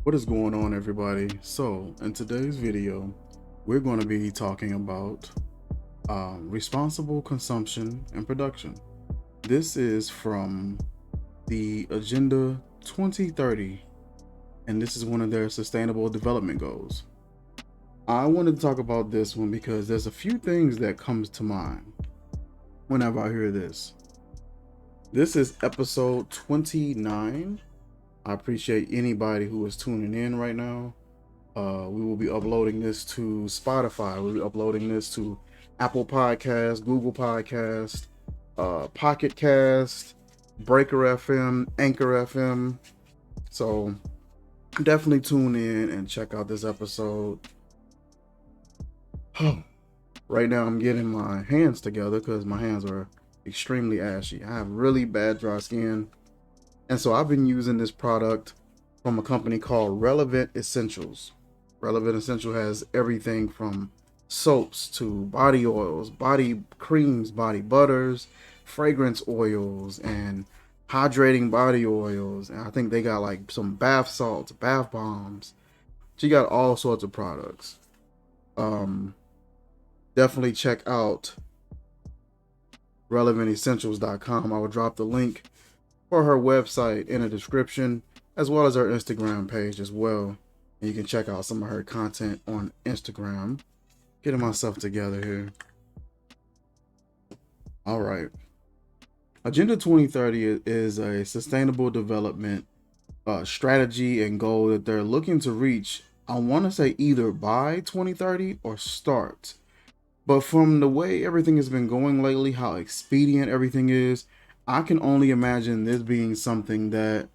What is going on, everybody? So in today's video we're going to be talking about responsible consumption and production. This is from the Agenda 2030, and this is one of their sustainable development goals. I wanted to talk about this one because there's a few things that comes to mind whenever I hear this. This is episode 29. I appreciate anybody who is tuning in right now. We will be uploading this to Spotify. We'll be uploading this to Apple Podcasts, Google Podcasts, Pocket Cast, Breaker FM, Anchor FM. So definitely tune in and check out this episode. Right now I'm getting my hands together because my hands are extremely ashy. I have really bad dry skin. And so I've been using this product from a company called Relevant Essentials. Relevant Essential has everything from soaps to body oils, body creams, body butters, fragrance oils, and hydrating body oils. And I think they got like some bath salts, bath bombs. She got all sorts of products. Definitely check out relevantessentials.com. I will drop the link for her website in the description, as well as her Instagram page as well. And you can check out some of her content on Instagram. Getting myself together here. All right. Agenda 2030 is a sustainable development strategy and goal that they're looking to reach. I want to say either by 2030 or start. But from the way everything has been going lately, how expedient everything is, I can only imagine this being something that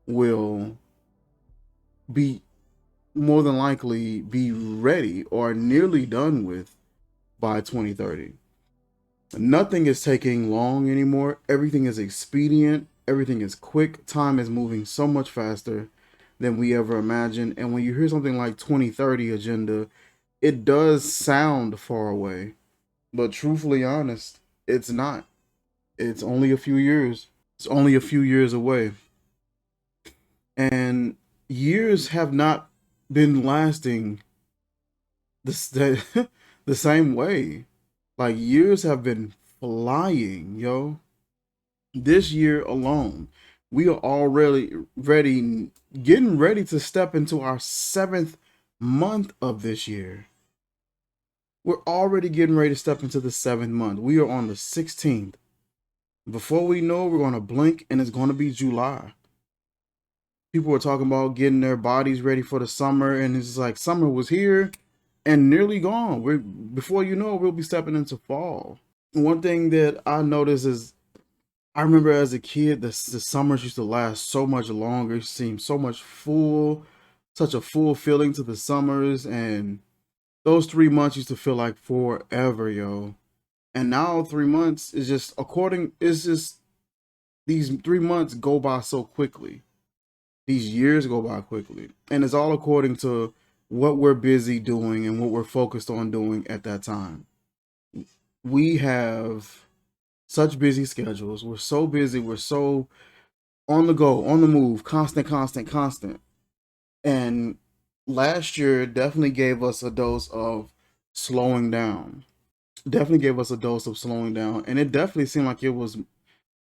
will be more than likely be ready or nearly done with by 2030. Nothing is taking long anymore. Everything is expedient. Everything is quick. Time is moving so much faster than we ever imagined. And when you hear something like 2030 agenda, it does sound far away. But truthfully honest, it's not. It's only a few years. It's only a few years away. And years have not been lasting the same way. Like, years have been flying, yo. This year alone, we are already getting ready to step into our 7th month of this year. We're already getting ready to step into the 7th month. We are on the 16th. Before we know, we're going to blink and it's going to be July. People are talking about getting their bodies ready for the summer, and it's like summer was here and nearly gone. Before you know it, we'll be stepping into fall. One thing that I noticed is, I remember as a kid, the summers used to last so much longer. It seemed so much such a full feeling to the summers, and those 3 months used to feel like forever, yo. And now 3 months is just these 3 months go by so quickly. These years go by quickly. And it's all according to what we're busy doing and what we're focused on doing at that time. We have such busy schedules. We're so busy. We're so on the go, on the move, constant. And last year definitely gave us a dose of slowing down. Definitely gave us a dose of slowing down. And it definitely seemed like it was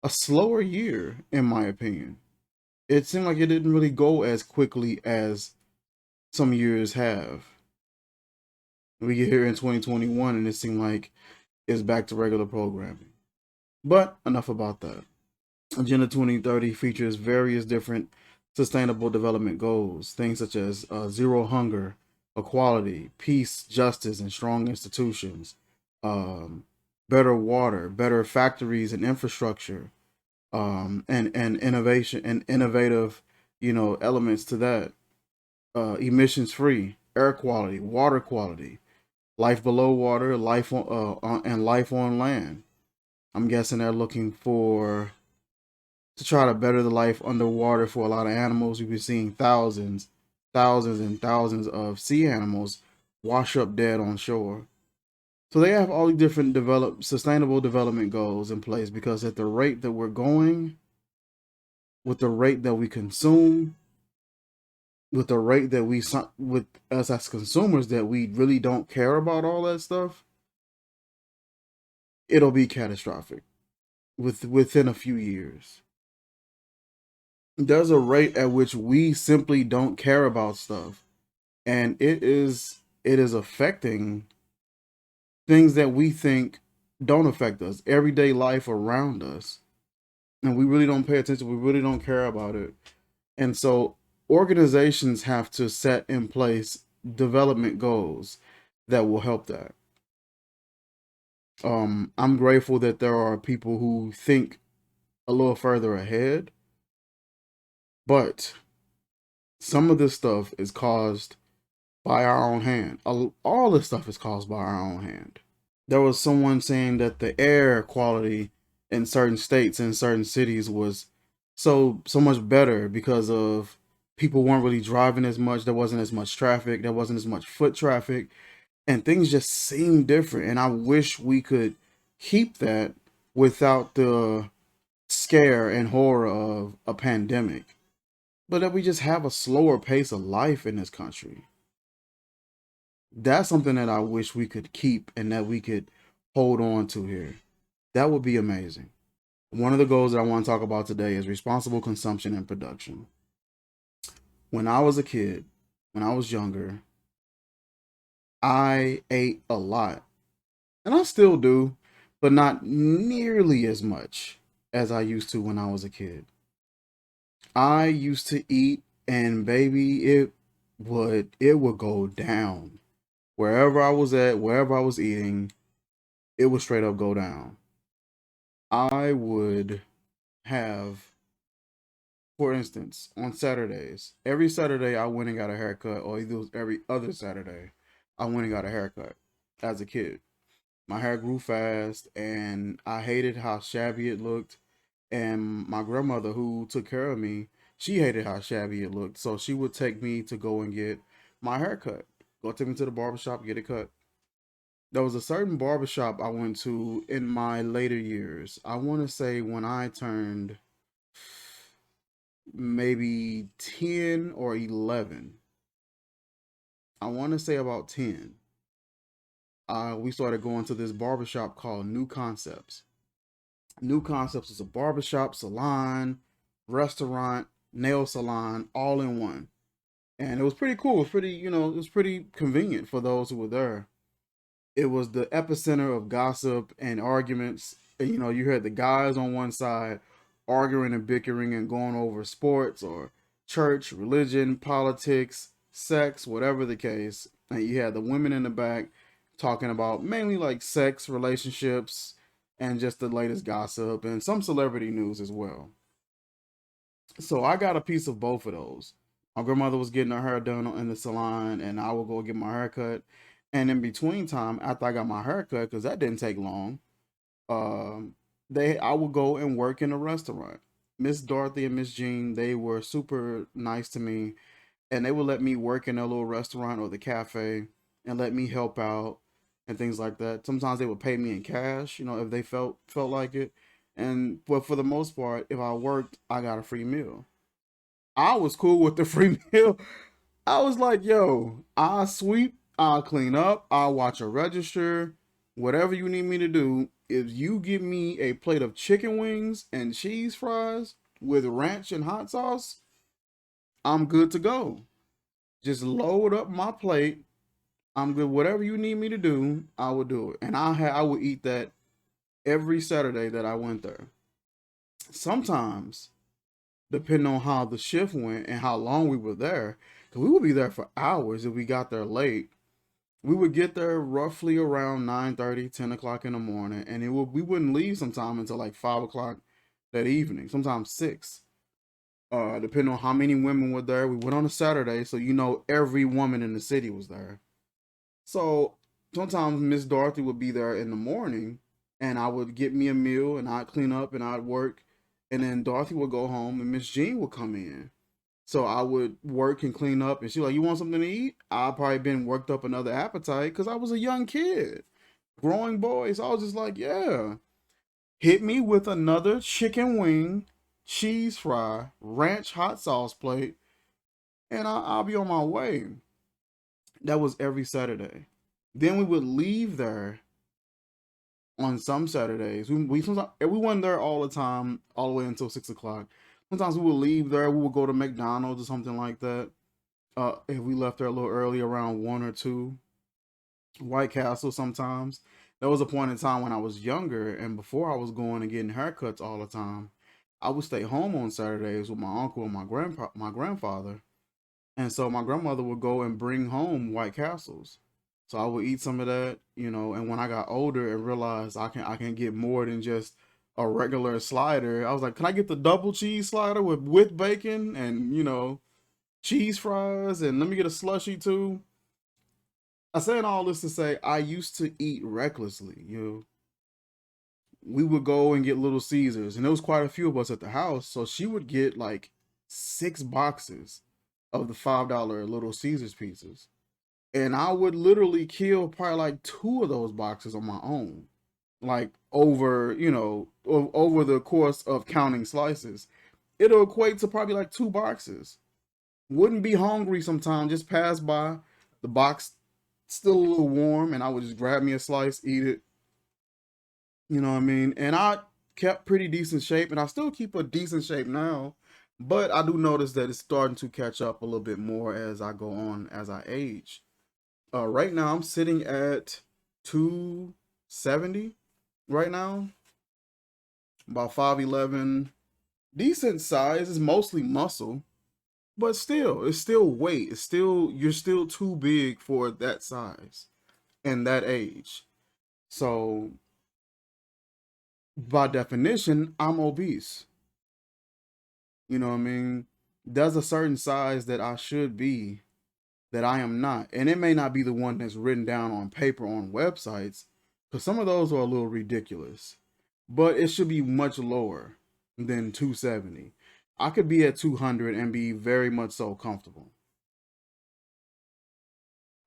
a slower year, in my opinion. It seemed like it didn't really go as quickly as some years have. We get here in 2021 and it seemed like it's back to regular programming. But enough about that. Agenda 2030 features various different sustainable development goals, things such as zero hunger, equality, peace, justice, and strong institutions, better water, better factories and infrastructure, and innovation and innovative, elements to that. Emissions free, air quality, water quality, life below water, life and life on land. I'm guessing they're looking to try to better the life underwater for a lot of animals. We've been seeing thousands and thousands of sea animals wash up dead on shore. So they have all these different sustainable development goals in place, because at the rate that we're going, with the rate that we consume, with the rate that with us as consumers, that we really don't care about all that stuff, it'll be catastrophic within a few years. There's a rate at which we simply don't care about stuff, and it is affecting things that we think don't affect us, everyday life around us, and we really don't pay attention. We really don't care about it. And so organizations have to set in place development goals that will help that. I'm grateful that there are people who think a little further ahead, but some of this stuff is caused by our own hand. All this stuff is caused by our own hand. There was someone saying that the air quality in certain states and certain cities was so much better because of people weren't really driving as much. There wasn't as much traffic. There wasn't as much foot traffic, and things just seem different. And I wish we could keep that without the scare and horror of a pandemic, but that we just have a slower pace of life in this country. That's something that I wish we could keep and that we could hold on to here. That would be amazing. One of the goals that I want to talk about today is responsible consumption and production. When I was a kid, when I was younger, I ate a lot. And I still do, but not nearly as much as I used to when I was a kid. I used to eat, and baby, it would go down. Wherever I was at, wherever I was eating, it would straight up go down. I would have, for instance, on Saturdays, every Saturday I went and got a haircut, or either it was every other Saturday I went and got a haircut as a kid. My hair grew fast, and I hated how shabby it looked. And my grandmother, who took care of me, she hated how shabby it looked. So she would take me to go and get my hair cut. Go take me to the barbershop, get it cut. There was a certain barbershop I went to in my later years. I want to say when I turned maybe 10 or 11. I want to say about 10. We started going to this barbershop called New Concepts. New Concepts is a barbershop, salon, restaurant, nail salon, all in one. And it was pretty cool. It was pretty, it was pretty convenient for those who were there. It was the epicenter of gossip and arguments. And, you heard the guys on one side arguing and bickering and going over sports or church, religion, politics, sex, whatever the case. And you had the women in the back talking about mainly like sex, relationships, and just the latest gossip and some celebrity news as well. So I got a piece of both of those. My grandmother was getting her hair done in the salon, and I would go get my hair cut. And in between time, after I got my hair cut, because that didn't take long, I would go and work in a restaurant. Miss Dorothy and Miss Jean, they were super nice to me, and they would let me work in their little restaurant or the cafe and let me help out and things like that. Sometimes they would pay me in cash, if they felt like it. And but for the most part, if I worked, I got a free meal. I was cool with the free meal. I was like, yo, I'll sweep, I'll clean up, I'll watch a register, whatever you need me to do. If you give me a plate of chicken wings and cheese fries with ranch and hot sauce, I'm good to go. Just load up my plate. I'm good. Whatever you need me to do, I will do it. And I would eat that every Saturday that I went there. Sometimes, depending on how the shift went and how long we were there, because we would be there for hours if we got there late. We would get there roughly around 9:30, 10 o'clock in the morning, and we wouldn't leave sometime until like 5 o'clock that evening, sometimes 6. Depending on how many women were there. We went on a Saturday, so every woman in the city was there. So sometimes Miss Dorothy would be there in the morning, and I would get me a meal, and I'd clean up, and I'd work, and then Dorothy would go home, and Miss Jean would come in. So I would work and clean up, and she like, "You want something to eat?" I probably been worked up another appetite because I was a young kid, growing boy. So I was just like, "Yeah, hit me with another chicken wing, cheese fry, ranch hot sauce plate, and I'll be on my way. That was every Saturday. Then we would leave there on some Saturdays. We sometimes we weren't there all the time, all the way until 6 o'clock. Sometimes we would leave there. We would go to McDonald's or something like that. If we left there a little early, around 1 or 2. White Castle sometimes. There was a point in time when I was younger and before I was going and getting haircuts all the time. I would stay home on Saturdays with my uncle and my grandfather. And so my grandmother would go and bring home White Castles. So I would eat some of that, and when I got older and realized I can get more than just a regular slider, I was like, can I get the double cheese slider with bacon and, cheese fries, and let me get a slushy too? I'm saying all this to say I used to eat recklessly. We would go and get Little Caesars, and there was quite a few of us at the house. So she would get like 6 boxes of the $5 Little Caesars pizzas, and I would literally kill probably like 2 of those boxes on my own, like over the course of counting slices. It'll equate to probably like 2 boxes. Wouldn't be hungry sometimes, just pass by the box still a little warm, and I would just grab me a slice, eat it. You know what I mean? And I kept pretty decent shape, and I still keep a decent shape now. But I do notice that it's starting to catch up a little bit more as I go on, as I age. Right now, I'm sitting at 270 right now, about 5'11. Decent size. It's mostly muscle, but still, it's still weight. You're still too big for that size and that age. So by definition, I'm obese. You know what I mean? There's a certain size that I should be that I am not. And it may not be the one that's written down on paper on websites, because some of those are a little ridiculous. But it should be much lower than 270. I could be at 200 and be very much so comfortable.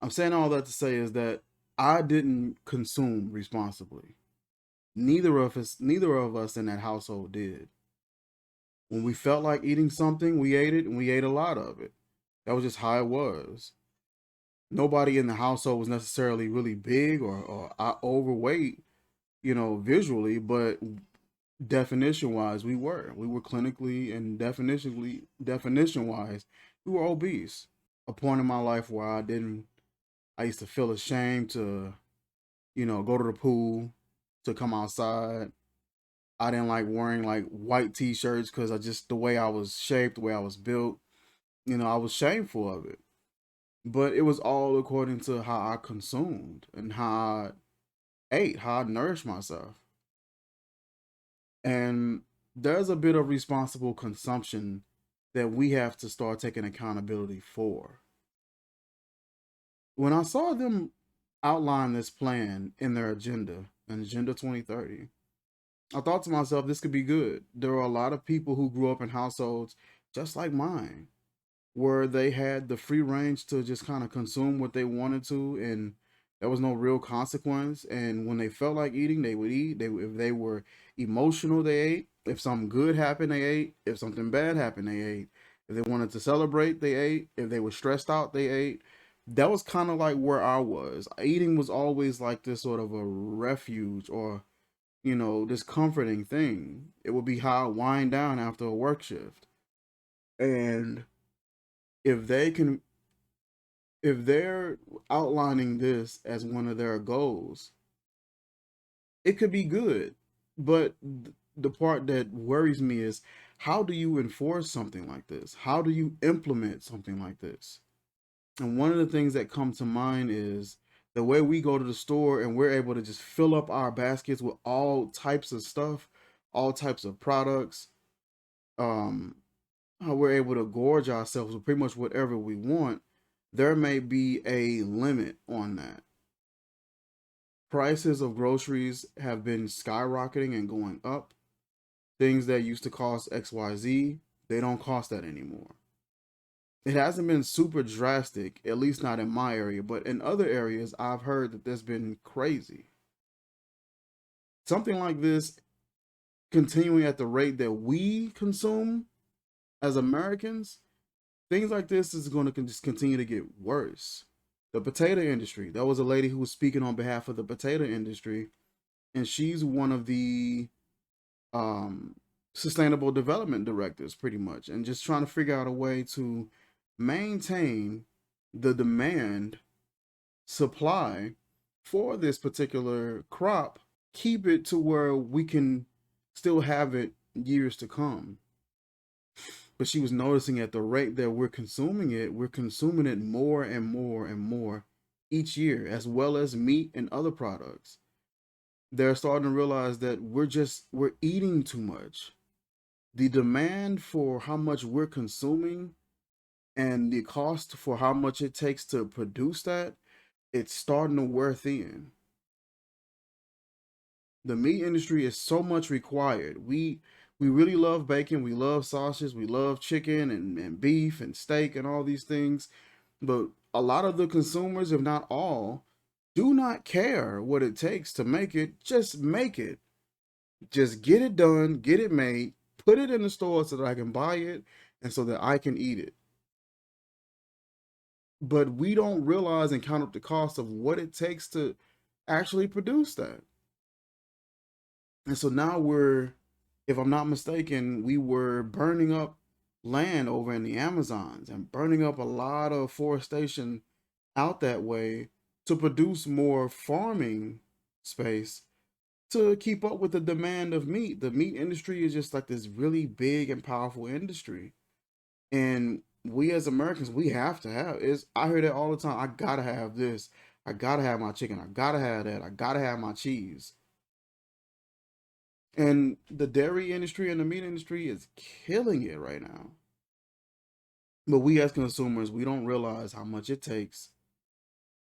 I'm saying all that to say is that I didn't consume responsibly. Neither of us in that household did. When we felt like eating something, we ate it, and we ate a lot of it. That was just how it was. Nobody in the household was necessarily really big or overweight, visually, but definition wise, we were. We were clinically and definition wise, we were obese. A point in my life where I used to feel ashamed to, go to the pool, to come outside. I didn't like wearing like white t-shirts because the way I was shaped, the way I was built, I was shameful of it. But it was all according to how I consumed and how I ate, how I nourished myself. And there's a bit of responsible consumption that we have to start taking accountability for. When I saw them outline this plan in their agenda, an Agenda 2030, I thought to myself, this could be good. There are a lot of people who grew up in households just like mine, where they had the free range to just kind of consume what they wanted to, and there was no real consequence. And when they felt like eating, they would eat. If they were emotional, they ate. If something good happened, they ate. If something bad happened, they ate. If they wanted to celebrate, they ate. If they were stressed out, they ate. That was kind of like where I was. Eating was always like this sort of a refuge, or this comforting thing. It would be how I wind down after a work shift. And if they can if they're outlining this as one of their goals, it could be good. But the part that worries me is, how do you enforce something like this? How do you implement something like this? And one of the things that come to mind is the way we go to the store and we're able to just fill up our baskets with all types of stuff, all types of products. How we're able to gorge ourselves with pretty much whatever we want. There may be a limit on that. Prices of groceries have been skyrocketing and going up. Things that used to cost XYZ, they don't cost that anymore. It hasn't been super drastic, at least not in my area, but in other areas, I've heard that there's been crazy. Something like this continuing at the rate that we consume as Americans, Things like this is going to just continue to get worse. The potato industry. There was a lady who was speaking on behalf of the potato industry, and she's one of the um, sustainable development directors, pretty much, and just trying to figure out a way to maintain the demand supply for this particular crop, keep it to where we can still have it years to come. But she was noticing at the rate that we're consuming it more and more and more each year, as well as meat and other products. They're starting to realize that we're eating too much. The demand for how much we're consuming and the cost for how much it takes to produce that, it's starting to wear thin. The meat industry is so much required. We really love bacon, we love sausage, we love chicken and beef and steak and all these things. But a lot of the consumers, if not all, do not care what it takes to make it. Just make it. Just get it done, get it made, put it in the store so that I can buy it and so that I can eat it. But we don't realize and count up the cost of what it takes to actually produce that. And so now if I'm not mistaken, we were burning up land over in the Amazons and burning up a lot of forestation out that way to produce more farming space to keep up with the demand of meat. The meat industry is just like this really big and powerful industry. And we as Americans, we have to have is I hear that all the time. I gotta have this. I gotta have my chicken. I gotta have that. I gotta have my cheese. And the dairy industry and the meat industry is killing it right now. But we as consumers, we don't realize how much it takes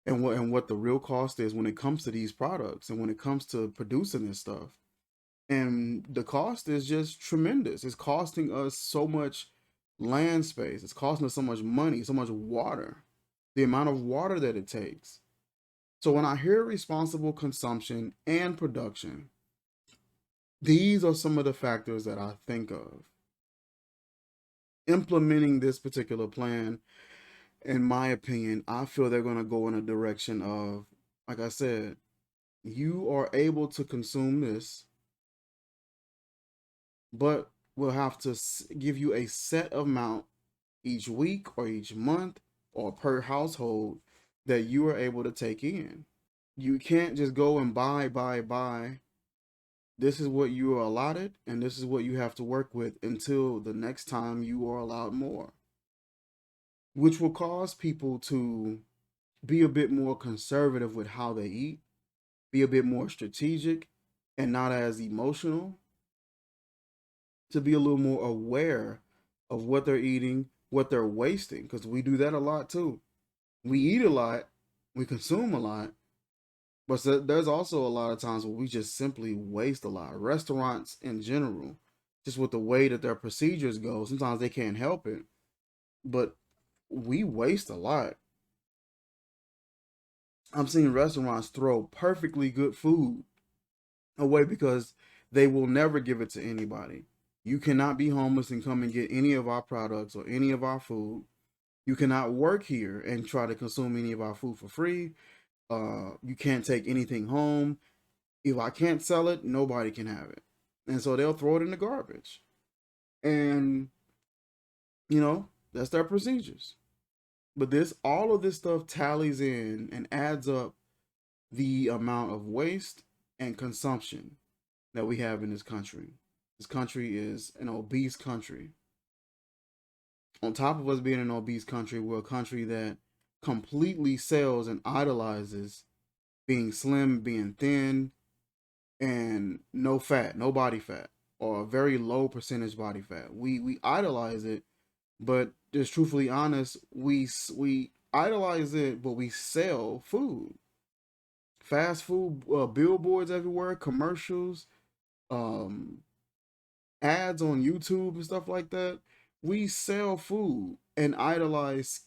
and what the real cost is when it comes to these products and when it comes to producing this stuff. And the cost is just tremendous. It's costing us so much land space. It's costing us so much money, so much water, the amount of water that it takes. So when I hear responsible consumption and production, these are some of the factors that I think of. Implementing this particular plan, in my opinion, I feel they're going to go in a direction of, like I said, you are able to consume this, but we'll have to give you a set amount each week or each month or per household that you are able to take in. You can't just go and buy. This is what you are allotted, and this is what you have to work with until the next time you are allowed more, which will cause people to be a bit more conservative with how they eat, be a bit more strategic and not as emotional, to be a little more aware of what they're eating, what they're wasting, because we do that a lot too. We eat a lot, we consume a lot, but there's also a lot of times where we just simply waste a lot. Restaurants in general, just with the way that their procedures go, sometimes they can't help it, but we waste a lot. I'm seeing restaurants throw perfectly good food away because they will never give it to anybody. You cannot be homeless and come and get any of our products or any of our food. You cannot work here and try to consume any of our food for free. You can't take anything home. If I can't sell it, nobody can have it. And so they'll throw it in the garbage. And, that's their procedures. But all of this stuff tallies in and adds up the amount of waste and consumption that we have in this country. This country is an obese country. On top of us being an obese country, we're a country that completely sells and idolizes being slim, being thin, and no fat, no body fat, or a very low percentage body fat. We idolize it, but just truthfully honest, we idolize it, but we sell food, fast food, billboards everywhere, commercials, um, ads on YouTube and stuff like that. We sell food and idolize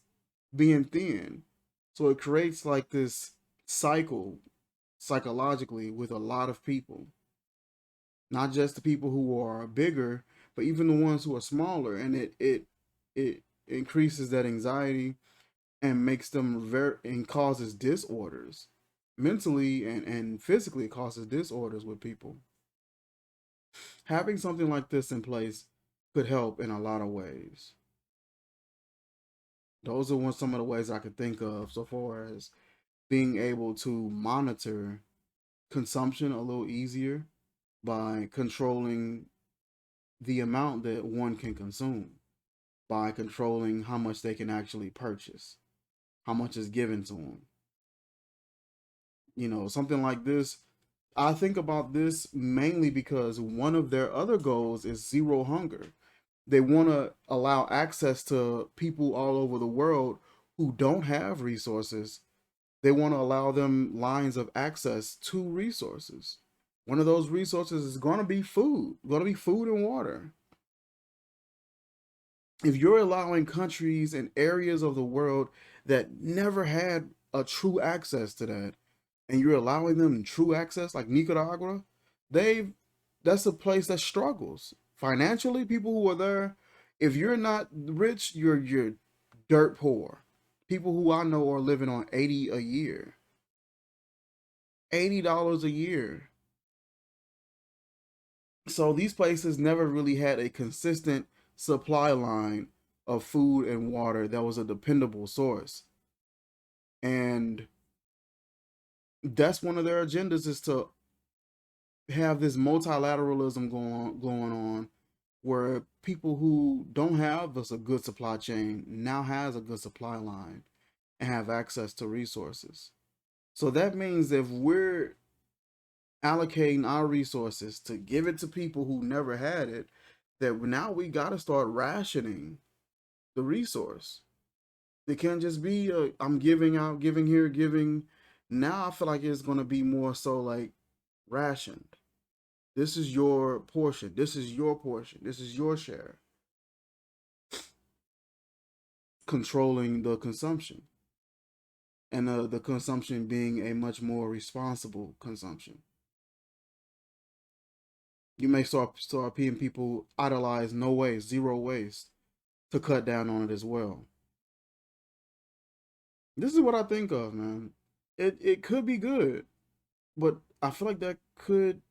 being thin, so it creates like this cycle psychologically with a lot of people, not just the people who are bigger, but even the ones who are smaller, and it increases that anxiety and makes them and causes disorders mentally and physically. It causes disorders with people. Having something like this in place could help in a lot of ways. Those are some of the ways I could think of so far as being able to monitor consumption a little easier by controlling the amount that one can consume, by controlling how much they can actually purchase, how much is given to them. You know, something like this. I think about this mainly because one of their other goals is zero hunger. They want to allow access to people all over the world who don't have resources. They want to allow them lines of access to resources. One of those resources is going to be food, and water. If you're allowing countries and areas of the world that never had a true access to that, and you're allowing them true access, like Nicaragua, they've that's a place that struggles financially. People who are there, if you're not rich, you're dirt poor. People who I know are living on 80 a year, $80 a year. So these places never really had a consistent supply line of food and water that was a dependable source. And that's one of their agendas, is to have this multilateralism going on where people who don't have a good supply chain now has a good supply line and have access to resources. So that means if we're allocating our resources to give it to people who never had it, that now we got to start rationing the resource. It can't just be I'm giving out, giving here, giving. Now I feel like it's going to be more so like rationed. This is your portion. This is your portion. This is your share. Controlling the consumption, and the consumption being a much more responsible consumption. You may start seeing people idolize no waste, zero waste, to cut down on it as well. This is what I think of, man. It could be good, but I feel like that could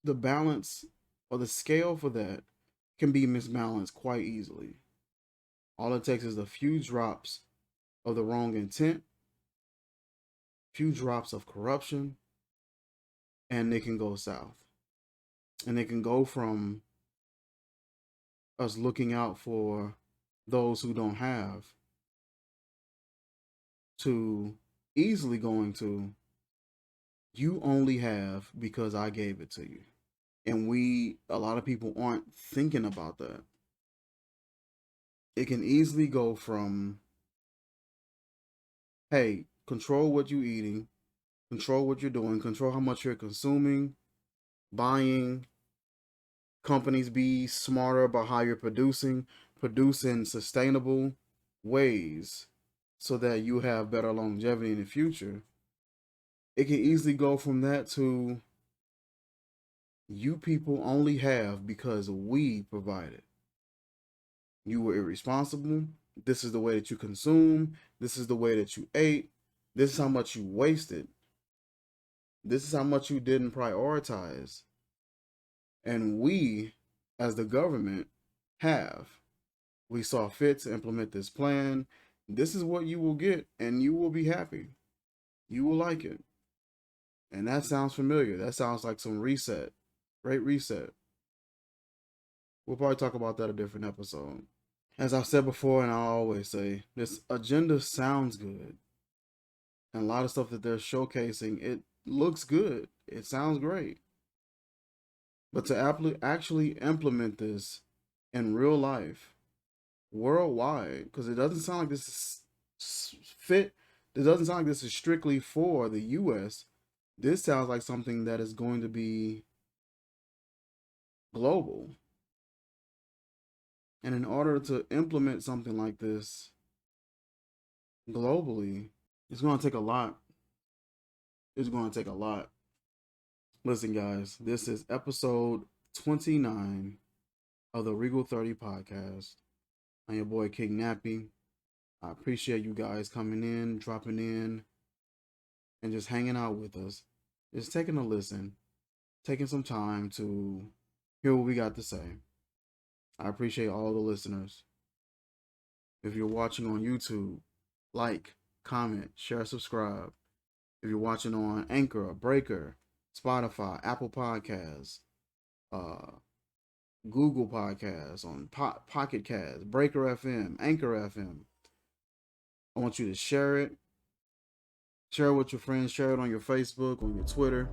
the balance or the scale for that can be misbalanced quite easily. All it takes is a few drops of the wrong intent, few drops of corruption, and they can go south. And they can go from us looking out for those who don't have to easily going to, you only have because I gave it to you. And a lot of people aren't thinking about that. It can easily go from, hey, control what you're eating, control what you're doing, control how much you're consuming, buying. Companies be smarter about how you're producing sustainable ways so that you have better longevity in the future. It can easily go from that to, you people only have because we provided. You were irresponsible. This is the way that you consume. This is the way that you ate. This is how much you wasted. This is how much you didn't prioritize. And we, as the government, have. We saw fit to implement this plan. This is what you will get, and you will be happy. You will like it. And that sounds familiar. That sounds like some reset. Great reset. We'll probably talk about that a different episode. As I've said before, and I always say, this agenda sounds good. And a lot of stuff that they're showcasing, it looks good. It sounds great. But to actually implement this in real life, worldwide, because it doesn't sound like this is fit. It doesn't sound like this is strictly for the U.S. This sounds like something that is going to be global. And in order to implement something like this globally, it's going to take a lot. It's going to take a lot. Listen, guys, this is episode 29 of the Regal 30 podcast. I'm your boy King Nappy. I appreciate you guys coming in, dropping in, and just hanging out with us. Just taking a listen, taking some time to hear what we got to say. I appreciate all the listeners. If you're watching on YouTube, like, comment, share, subscribe. If you're watching on Anchor, Breaker, Spotify, Apple Podcasts, Google Podcasts, on Pocket Cast, Breaker FM, Anchor FM, I want you to share it. Share it with your friends. Share it on your Facebook, on your Twitter.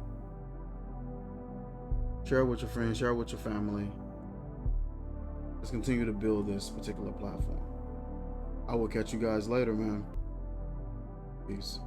Share it with your friends. Share it with your family. Let's continue to build this particular platform. I will catch you guys later, man. Peace.